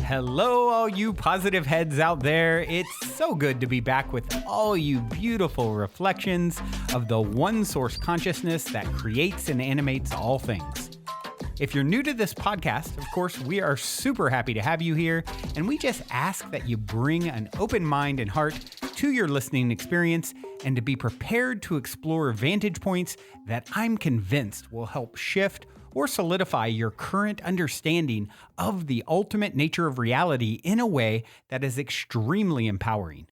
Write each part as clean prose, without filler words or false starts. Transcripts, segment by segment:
Hello, all you positive heads out there. It's so good to be back with all you beautiful reflections of the one source consciousness that creates and animates all things. If you're new to this podcast, of course, we are super happy to have you here, and we just ask that you bring an open mind and heart to your listening experience and to be prepared to explore vantage points that I'm convinced will help shift or solidify your current understanding of the ultimate nature of reality in a way that is extremely empowering.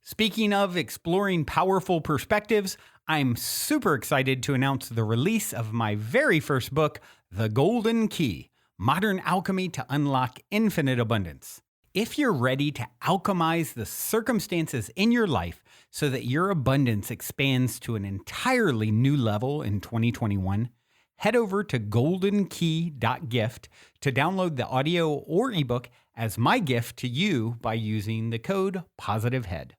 Speaking of exploring powerful perspectives, I'm super excited to announce the release of my very first book, The Golden Key: Modern Alchemy to Unlock Infinite Abundance. If you're ready to alchemize the circumstances in your life so that your abundance expands to an entirely new level in 2021, head over to goldenkey.gift to download the audio or ebook as my gift to you by using the code POSITIVEHEAD.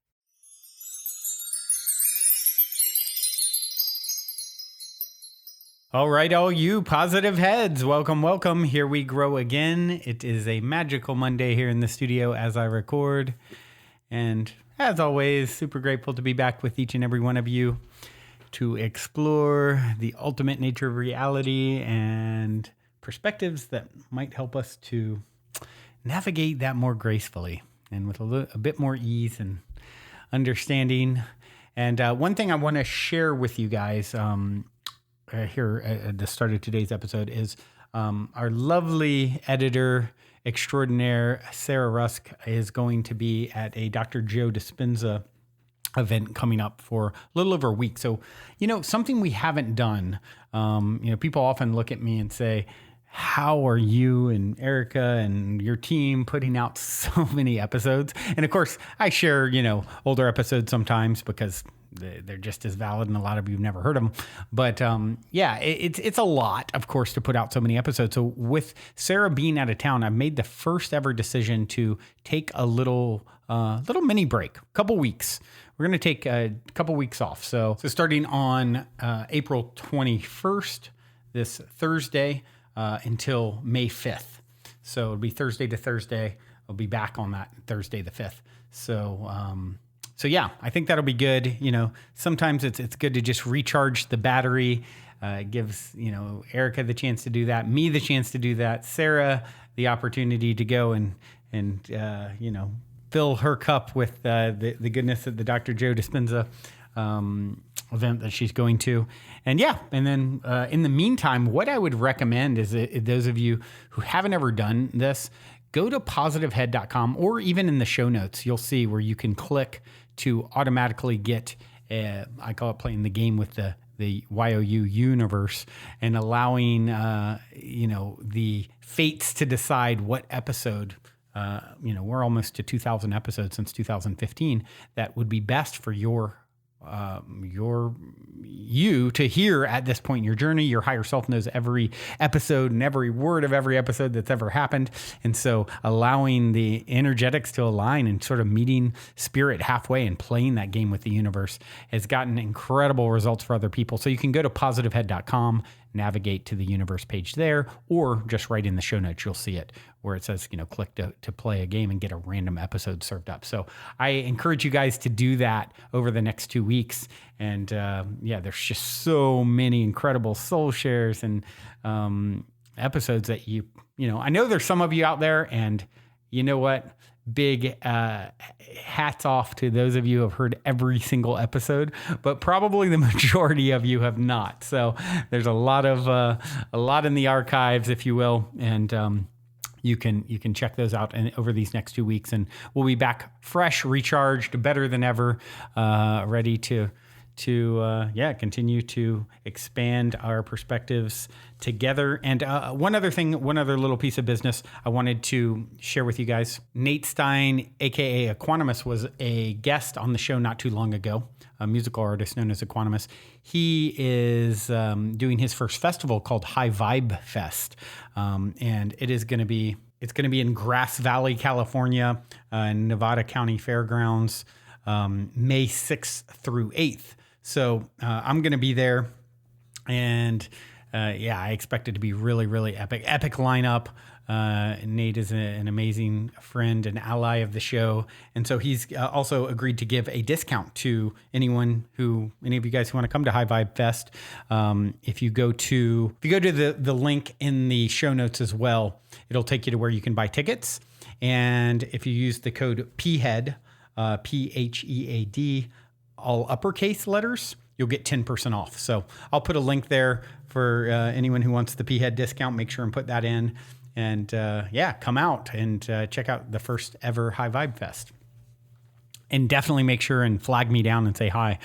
All right, all you positive heads, welcome. Here we grow again. It is a magical Monday here in the studio as I record. And as always, super grateful to be back with each and every one of you to explore the ultimate nature of reality and perspectives that might help us to navigate that more gracefully and with a bit more ease and understanding. And one thing I want to share with you guys here at the start of today's episode is our lovely editor extraordinaire, Sarah Rusk, is going to be at a Dr. Joe Dispenza event coming up for a little over a week. So, something we haven't done, people often look at me and say, how are you and Erica and your team putting out so many episodes? And of course, I share, older episodes sometimes because they're just as valid and a lot of you have never heard them. But it's a lot, of course, to put out so many episodes. So with Sarah being out of town, I've made the first ever decision to take a little mini break, a couple weeks. We're going to take a couple weeks off. So starting on April 21st, this Thursday, until May 5th. So it'll be Thursday to Thursday. I'll be back on that Thursday the 5th. So yeah, I think that'll be good. Sometimes it's good to just recharge the battery. It gives, Erica the chance to do that, me the chance to do that, Sarah the opportunity to go and fill her cup with the goodness of the Dr. Joe Dispenza event that she's going to. And then in the meantime, what I would recommend is that those of you who haven't ever done this, go to positivehead.com, or even in the show notes, you'll see where you can click to automatically get, I call it playing the game with the youniverse, and allowing, the fates to decide what episode, we're almost to 2,000 episodes since 2015, that would be best for you to hear at this point in your journey. Your higher self knows every episode and every word of every episode that's ever happened. And so allowing the energetics to align and sort of meeting spirit halfway and playing that game with the universe has gotten incredible results for other people. So you can go to positivehead.com, navigate to the universe page there, or just right in the show notes, you'll see it where it says, click to play a game and get a random episode served up. So I encourage you guys to do that over the next 2 weeks. And there's just so many incredible soul shares and episodes that I know there's some of you out there, and you know what? Big hats off to those of you who have heard every single episode, but probably the majority of you have not. So there's a lot in the archives, if you will, and you can check those out over these next 2 weeks, and we'll be back fresh, recharged, better than ever, ready to continue to expand our perspectives together. And one other little piece of business I wanted to share with you guys. Nate Stein, aka Equanimous, was a guest on the show not too long ago, a musical artist known as Equanimous. He is doing his first festival called High Vibe Fest, and it's going to be in Grass Valley, California, Nevada County Fairgrounds, May 6th through 8th. So I'm going to be there, and I expect it to be really, really epic lineup. Nate is an amazing friend and ally of the show. And so he's also agreed to give a discount to any of you guys who want to come to High Vibe Fest. If you go to the link in the show notes as well, it'll take you to where you can buy tickets. And if you use the code PHEAD, PHEAD, all uppercase letters, you'll get 10% off. So I'll put a link there for anyone who wants the PHEAD discount. Make sure and put that in. And come out and check out the first ever High Vibe Fest. And definitely make sure and flag me down and say hi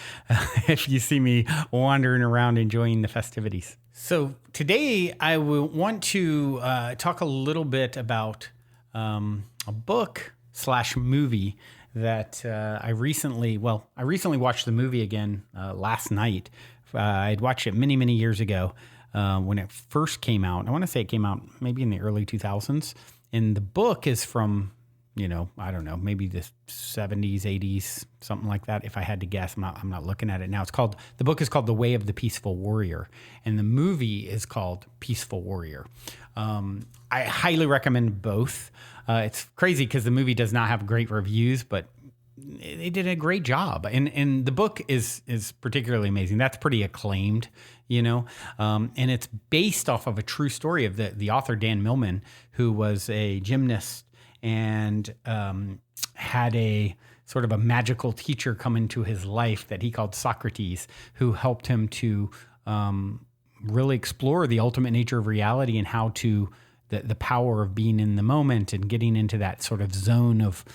if you see me wandering around enjoying the festivities. So today I will want to talk a little bit about a book/movie that I recently watched the movie again last night. I'd watched it many, many years ago when it first came out. I want to say it came out maybe in the early 2000s. And the book is from, I don't know, maybe the 70s, 80s, something like that. If I had to guess, I'm not looking at it now. The book is called The Way of the Peaceful Warrior. And the movie is called Peaceful Warrior. I highly recommend both. It's crazy because the movie does not have great reviews, but they did a great job. And the book is particularly amazing. That's pretty acclaimed, and it's based off of a true story of the author, Dan Millman, who was a gymnast and had a sort of a magical teacher come into his life that he called Socrates, who helped him to really explore the ultimate nature of reality and how to the power of being in the moment and getting into that sort of zone of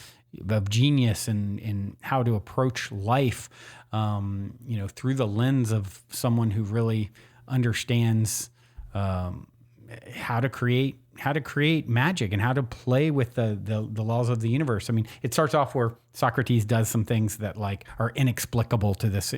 genius and how to approach life, through the lens of someone who really understands how to create magic and how to play with the laws of the universe. I mean, it starts off where Socrates does some things that are inexplicable to this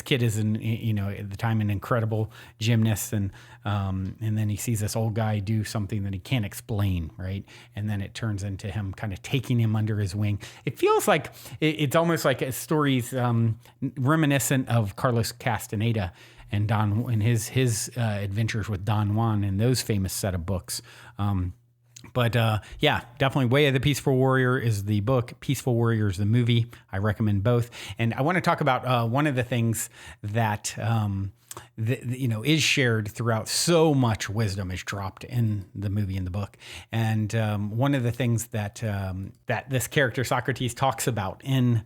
kid is at the time an incredible gymnast, and then he sees this old guy do something that he can't explain, right? And then it turns into him kind of taking him under his wing. It feels like it's almost like a story's reminiscent of Carlos Castaneda and his adventures with Don Juan and those famous set of books. But definitely Way of the Peaceful Warrior is the book. Peaceful Warrior is the movie. I recommend both. And I want to talk about one of the things that is shared throughout. So much wisdom is dropped in the movie and the book. And one of the things that this character Socrates talks about in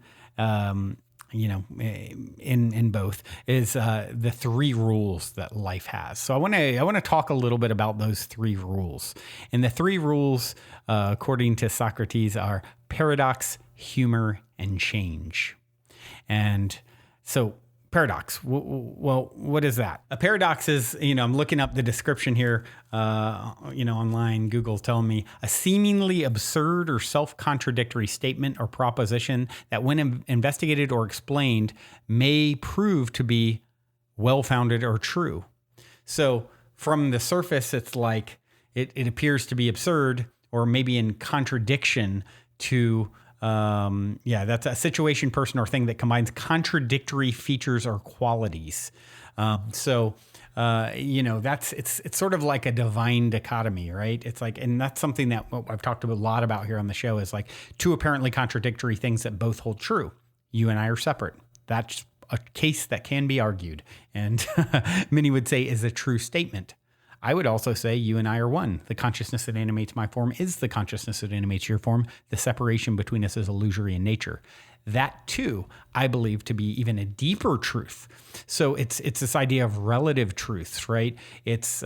both is the three rules that life has. So I want to talk a little bit about those three rules. And the three rules, according to Socrates, are paradox, humor, and change. And so paradox, well, what is that? A paradox is, I'm looking up the description here, online. Google's telling me a seemingly absurd or self-contradictory statement or proposition that when investigated or explained may prove to be well-founded or true. So from the surface, it's like it appears to be absurd or maybe in contradiction to that's a situation, person, or thing that combines contradictory features or qualities. It's sort of like a divine dichotomy, right? It's like, and that's something that I've talked a lot about here on the show is like two apparently contradictory things that both hold true. You and I are separate. That's a case that can be argued, and many would say is a true statement. I would also say you and I are one. The consciousness that animates my form is the consciousness that animates your form. The separation between us is illusory in nature. That too, I believe to be even a deeper truth. So it's this idea of relative truths, right? It's,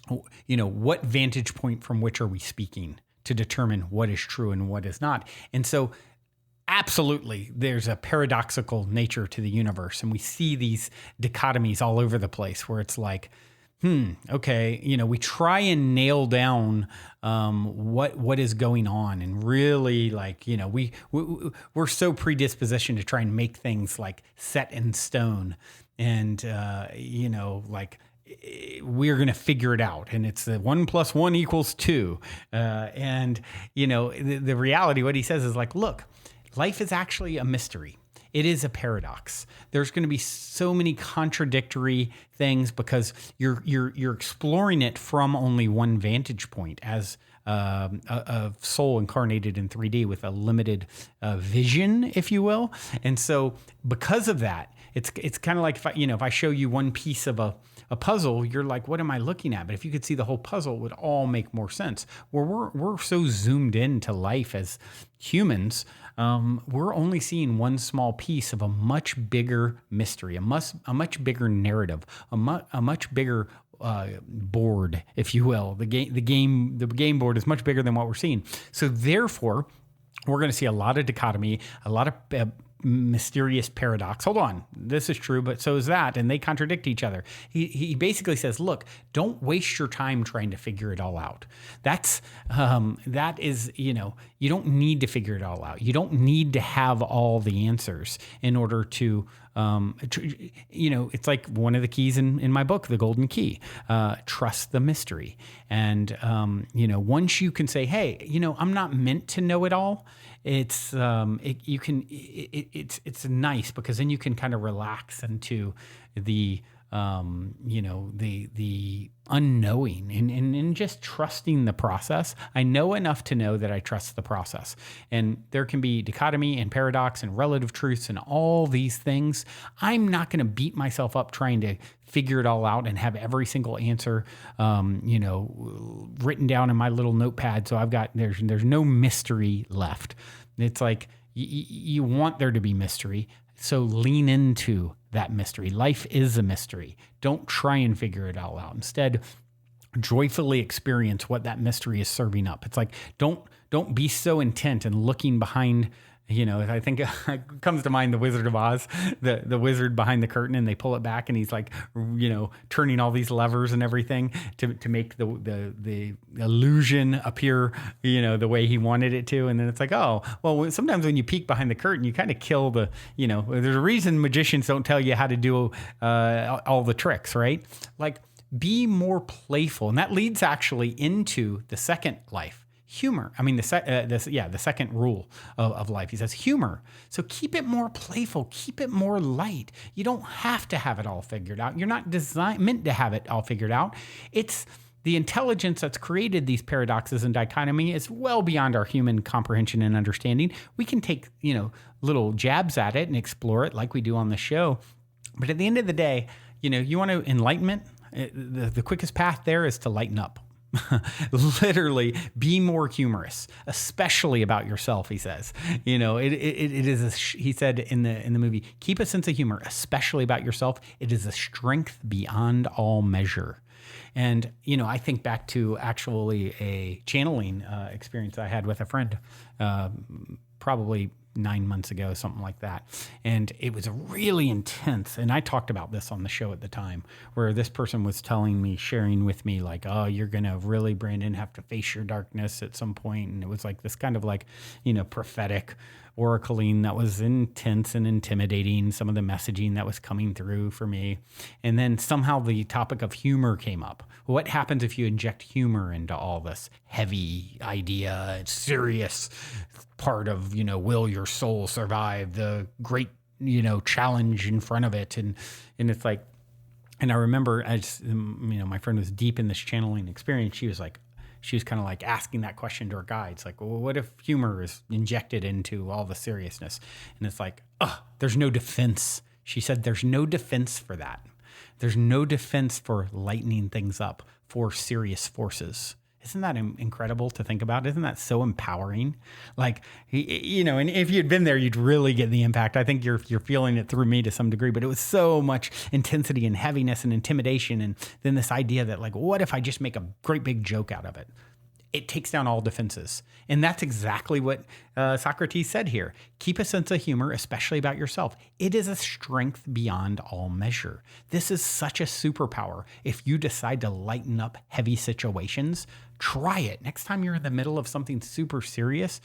what vantage point from which are we speaking to determine what is true and what is not? And so absolutely, there's a paradoxical nature to the universe. And we see these dichotomies all over the place where it's like, okay, we try and nail down what is going on, and really we're so predispositioned to try and make things like set in stone, and we're going to figure it out, and it's 1 + 1 = 2, and the reality, what he says is like, look, life is actually a mystery. it is a paradox. There's going to be so many contradictory things because you're exploring it from only one vantage point as a soul incarnated in 3D with a limited vision, if you will. And so because of that, it's kind of like if I show you one piece of a puzzle, you're like, what am I looking at? But if you could see the whole puzzle, it would all make more sense. Where we're so zoomed into life as humans, we're only seeing one small piece of a much bigger mystery, a much bigger narrative, a much bigger board, if you will. The game board is much bigger than what we're seeing. So therefore, we're going to see a lot of dichotomy, a lot of mysterious paradox. Hold on, this is true, but so is that, and they contradict each other. He basically says, look, don't waste your time trying to figure it all out. That is, you don't need to figure it all out. You don't need to have all the answers in order to, it's like one of the keys in my book, The Golden Key, trust the mystery. And, once you can say, hey, I'm not meant to know it all, it's nice because then you can kind of relax into the unknowing and just trusting the process. I know enough to know that I trust the process. And there can be dichotomy and paradox and relative truths and all these things. I'm not going to beat myself up trying to figure it all out and have every single answer, written down in my little notepad. So there's no mystery left. It's like you want there to be mystery. So lean into that mystery. Life is a mystery. Don't try and figure it all out. Instead, joyfully experience what that mystery is serving up. It's like, don't be so intent and looking behind, I think it comes to mind the Wizard of Oz, the wizard behind the curtain, and they pull it back and he's like, turning all these levers and everything to make the illusion appear, the way he wanted it to. And then it's like, oh, well, sometimes when you peek behind the curtain, you kind of kill there's a reason magicians don't tell you how to do all the tricks, right? Like, be more playful. And that leads actually into the second life. Humor. I mean, the second rule of life. He says humor. So keep it more playful. Keep it more light. You don't have to have it all figured out. You're not meant to have it all figured out. It's the intelligence that's created these paradoxes and dichotomy is well beyond our human comprehension and understanding. We can take, little jabs at it and explore it like we do on the show. But at the end of the day, you want to enlightenment. The quickest path there is to lighten up. Literally be more humorous, especially about yourself. He says, it is he said in the movie, keep a sense of humor, especially about yourself. It is a strength beyond all measure. And, I think back to actually a channeling experience I had with a friend, probably 9 months ago, something like that. And it was really intense. And I talked about this on the show at the time, where this person was sharing with me like, oh, you're going to really, Brandon, have to face your darkness at some point. And it was like this kind of like, prophetic oracling that was intense and intimidating, some of the messaging that was coming through for me. And then somehow the topic of humor came up. What happens if you inject humor into all this heavy idea, serious part of, will your soul survive the great, challenge in front of it? And it's like, and I remember my friend was deep in this channeling experience. She was kind of like asking that question to her guides, like, well, what if humor is injected into all the seriousness? And it's like, there's no defense. She said, there's no defense for that. There's no defense for lightening things up for serious forces. Isn't that incredible to think about? Isn't that so empowering? Like, and if you'd been there, you'd really get the impact. I think you're feeling it through me to some degree, but it was so much intensity and heaviness and intimidation. And then this idea that like, what if I just make a great big joke out of it? It takes down all defenses. And that's exactly what Socrates said here. Keep a sense of humor, especially about yourself. It is a strength beyond all measure. This is such a superpower. If you decide to lighten up heavy situations, try it. Next time you're in the middle of something super serious,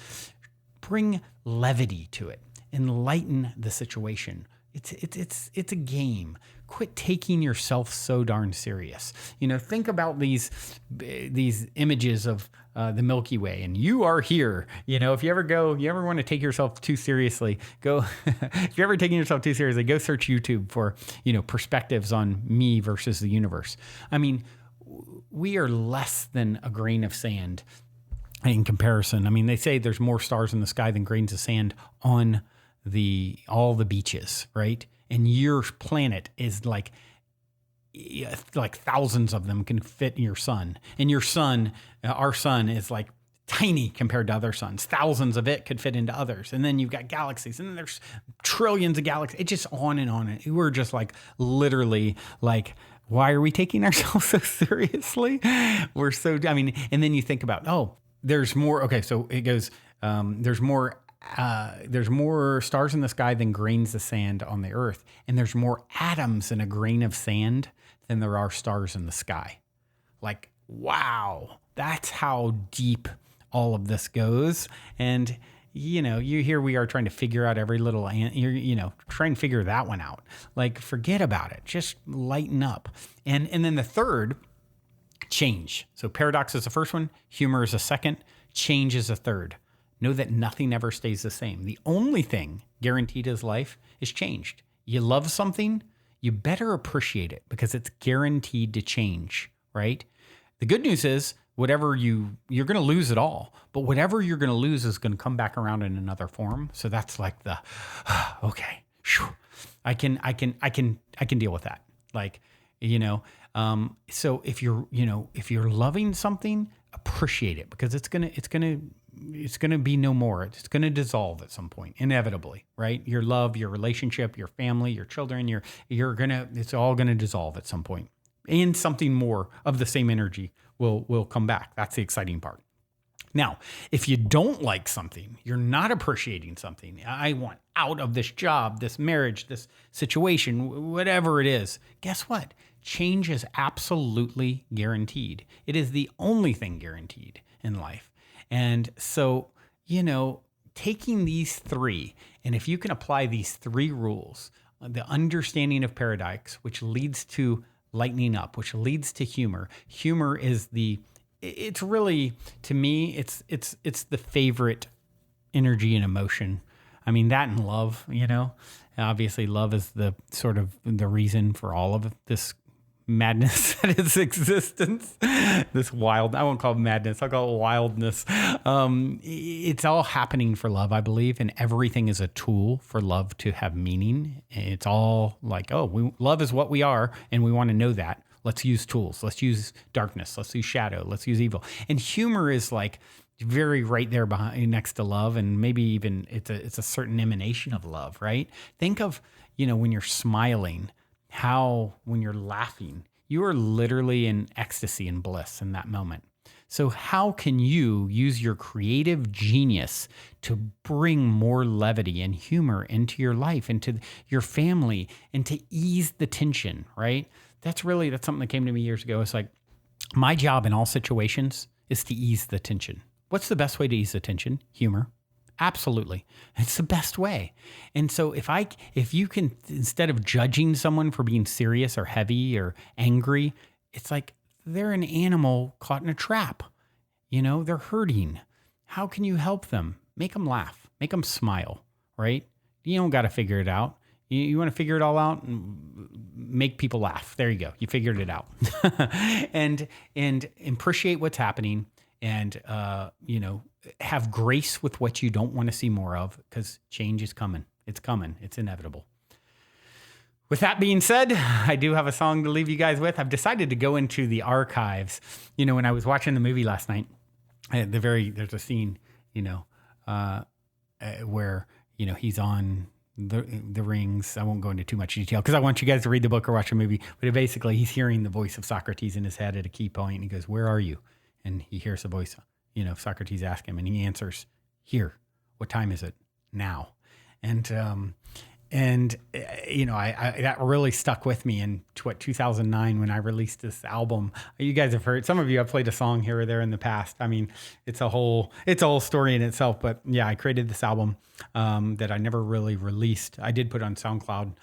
bring levity to it and lighten the situation. It's a game. quit taking yourself so darn serious. Think about these images of the Milky Way, and you are here. If you ever want to take yourself too seriously, if you're ever taking yourself too seriously, go search YouTube for, perspectives on me versus the universe. I mean, we are less than a grain of sand in comparison. I mean, they say there's more stars in the sky than grains of sand on all the beaches, right? And your planet is like thousands of them can fit in your sun. And your sun, our sun, is like tiny compared to other suns. Thousands of it could fit into others. And then you've got galaxies, and then there's trillions of galaxies. It's just on and on. We're just literally why are we taking ourselves so seriously? And then you think about, there's more. Okay, so it goes, there's more stars in the sky than grains of sand on the earth. And there's more atoms in a grain of sand than there are stars in the sky. Wow, that's how deep all of this goes. And, here we are trying to figure out every little, try and figure that one out. Forget about it. Just lighten up. And then the third, change. So paradox is the first one. Humor is the second. Change is the third. Know that nothing ever stays the same. The only thing guaranteed in life is changed. You love something, you better appreciate it because it's guaranteed to change, right? The good news is whatever you're going to lose it all, but whatever you're going to lose is going to come back around in another form. So that's okay, I can deal with that. So if you're loving something, appreciate it because it's going to be no more. It's going to dissolve at some point, inevitably, right? Your love, your relationship, your family, your children, it's all going to dissolve at some point. And something more of the same energy will come back. That's the exciting part. Now, if you don't like something, you're not appreciating something. I want out of this job, this marriage, this situation, whatever it is. Guess what? Change is absolutely guaranteed. It is the only thing guaranteed in life. And so, taking these three, and if you can apply these three rules, the understanding of paradox, which leads to lightening up, which leads to humor. Humor is it's really, to me, it's the favorite energy and emotion. I mean, that and love, obviously love is the sort of the reason for all of this madness that is existence. This wild, I won't call it madness, I'll call it wildness. It's all happening for love, I believe, and everything is a tool for love to have meaning. It's all love is what we are, and we want to know that. Let's use tools. Let's use darkness. Let's use shadow. Let's use evil. And humor is very right there behind, next to love, and maybe even it's a certain emanation of love, right? Think of, when you're smiling, when you're laughing, you are literally in ecstasy and bliss in that moment. So how can you use your creative genius to bring more levity and humor into your life, into your family, and to ease the tension, right? That's something that came to me years ago. It's my job in all situations is to ease the tension. What's the best way to ease the tension? Humor. Absolutely. It's the best way. And so if you can, instead of judging someone for being serious or heavy or angry, it's they're an animal caught in a trap. They're hurting. How can you help them? Make them laugh, make them smile, right? You don't got to figure it out. You want to figure it all out and make people laugh. There you go. You figured it out. and appreciate what's happening, and, have grace with what you don't want to see more of, because change is coming. It's coming. It's inevitable. With that being said, I do have a song to leave you guys with. I've decided to go into the archives. When I was watching the movie last night, there's a scene, where, he's on the rings. I won't go into too much detail because I want you guys to read the book or watch the movie. But basically, he's hearing the voice of Socrates in his head at a key point. And he goes, "Where are you?" And he hears the voice, Socrates ask him, and he answers, "Here. What time is it? Now." And that really stuck with me in 2009 when I released this album. You guys have heard, some of you have played a song here or there in the past. I mean, it's a whole story in itself, but yeah, I created this album that I never really released. I did put on SoundCloud.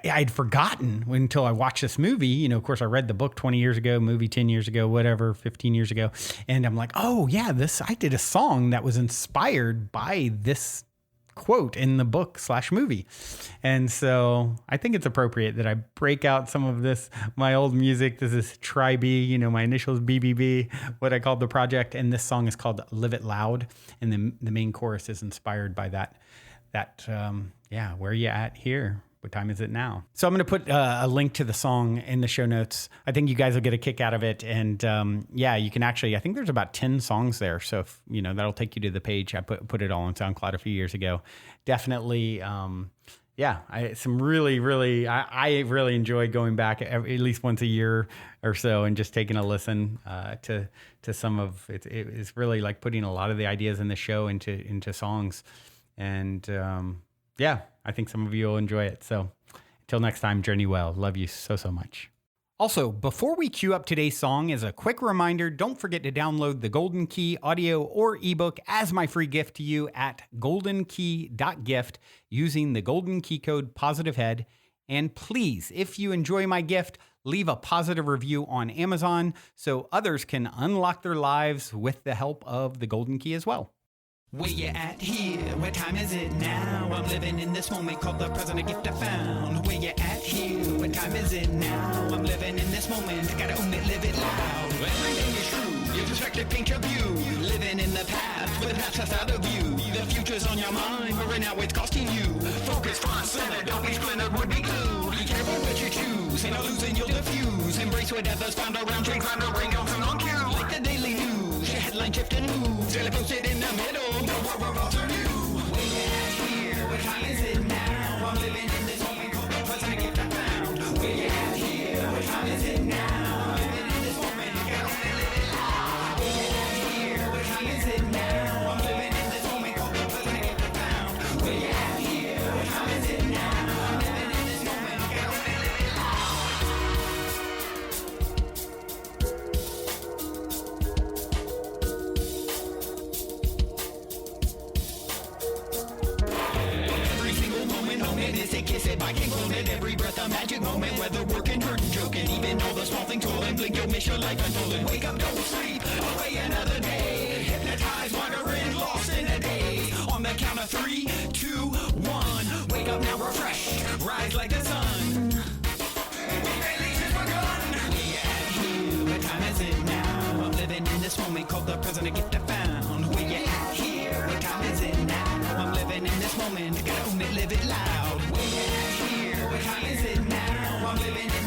I'd forgotten until I watched this movie. You know, of course, I read the book 20 years ago, movie 10 years ago, whatever, 15 years ago. And I'm like, oh, yeah, I did a song that was inspired by this quote in the book / movie. And so I think it's appropriate that I break out some of this, my old music. This is Tri-B, you know, my initials BBB, what I called the project. And this song is called Live It Loud. And the main chorus is inspired by that, where you at here? What time is it now? So I'm going to put a link to the song in the show notes. I think you guys will get a kick out of it. And you can actually, I think there's about 10 songs there. So, if, you know, that'll take you to the page. I put it all on SoundCloud a few years ago. Definitely, I really enjoy going back at least once a year or so and just taking a listen to some of it. It's really like putting a lot of the ideas in the show into songs. And I think some of you will enjoy it. So until next time, journey well. Love you so much. Also, before we cue up today's song, as a quick reminder, don't forget to download the Golden Key audio or ebook as my free gift to you at goldenkey.gift using the Golden Key code POSITIVEHEAD. And please, if you enjoy my gift, leave a positive review on Amazon so others can unlock their lives with the help of the Golden Key as well. Where you at here? What time is it now? I'm living in this moment called the present, a gift I found. Where you at here? What time is it now? I'm living in this moment, gotta own it, live it loud. Everything is true, your perspective paint your view. Living in the past, with the past that's out of view. The future's on your mind, but right now it's costing you. Focus, front, center, don't be splintered, would be glued. Be careful what you choose, ain't no losing, you'll diffuse. Embrace whatever's found around, drink, find a ring, don't on cue. Like the daily news, your headline shift and move. Daily posted in the middle. We're about to do. Where you at here? What time is it now? I'm living in this moment called the present, gift I found. Where you at here? What time is it now? I'm living in this moment, gotta live it loud. Where you at here? What time is it now? I'm living in this moment called the present, gift I found. Where you at here? What time is it now? I'm living in this moment, gotta live it loud. Kiss it by King Clone at every breath, a magic moment. Whether working, hurting, joking, even all the small things rolling. Blink, you'll miss your life unfolding. Wake up, don't sleep, away another day. Hypnotized, wandering, lost in a daze. On the count of 3, 2, 1. Wake up now, refreshed, rise like the sun. Release begun. We at here, what time is it now? I'm living in this moment called the present, a gift I found. We at here, what time is it now? I'm living in this moment, gotta own it, live it loud. What time is it now? I'm living in